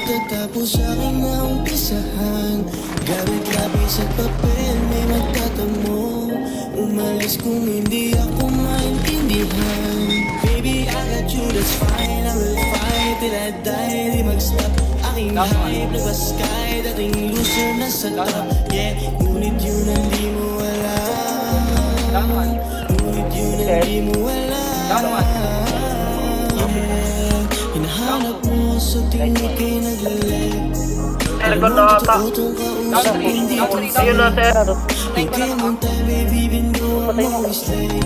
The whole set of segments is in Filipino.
pagkatapos aking naumpisahan. Gamit lapis at papel, may magtatamo. Umalis kung hindi ako maintindihan. Baby, I got you, that's fine. I will fight till I die. Di mag-stop aking hype. Labas sky, dating loser na sa top. Yeah, ngunit yun ang di mo alam. Ngunit yun ang di mo alam. Yeah, hinahanap mo sa tingin kay naglalag. Alam mo totoo tong kausap, hindi tong fake. Hindi mo tayo, baby, bindo mo is late.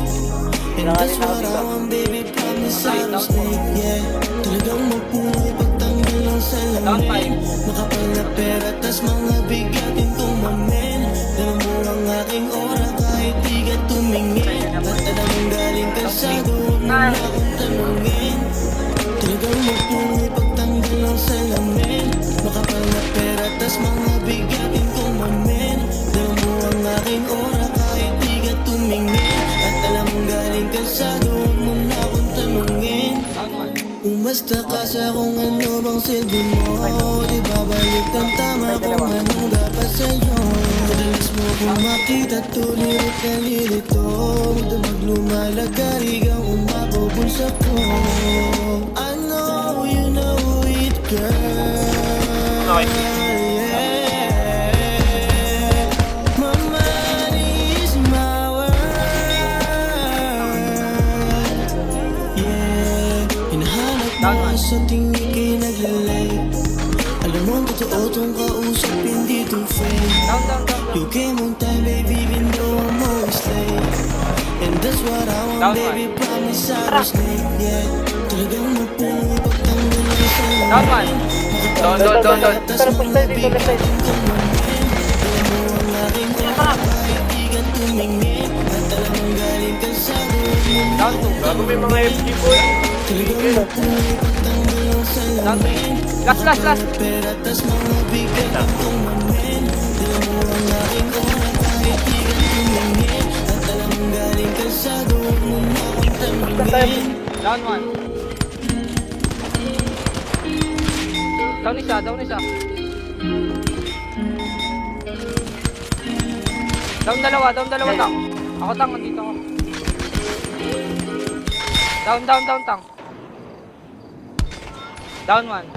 And that's what I want, baby, promise I don't snake. Yeah, talagang mapuno pagtanggal ng salamin. Makapal na pera, tas mga bigatin tumamin. Dala mo ang aking ora kahit di ka tumingin. At alam mong galing kalsado, huwag mo na akong tanungin. Talagang mapuno pagtanggal ng salamin. Makapal na pera, tas mga bigatin tumamin. Dala mo ang aking ora kahit di ka tumingin. At alam mong galing kalsado, huwag mo na akong tanungin. Umasta ka sa kung ano bang silbi mo. Di babalik ang tama kung anong dapat sa'yo. Madalas mo kung makita tulirit na lilito. Magdamag lumalagay kang umapabulsa ko. I know you know it, girl. My money is my world. Yeah, hinahanap mo sa tingin kay naglalay. Alam mo totoo tong kausap, hindi tong fake. You came on time, baby, bindo mo is late. And that's what I want, baby, promise I don't snake. Yeah, talagang mapuno pagtanggal ng salamin. Down. Tas mga bigatin tumamin. Alam mo ang aking oras kahit di ka tumingin. At alam mong galing kalsado, huwag mo na akong Bago may mga FG boy. talagang mapuno pagtanggal ng salamin. Last. Pera, tas mga bigatin tumamin. Alam mo ang aking oras kahit di ka tumingin. At alam mong galing kalsado, huwag mo na akong tanungin. Down one. Down isa. Down dalawa tang. Ako tang, nandito ako. Down tang. Down one.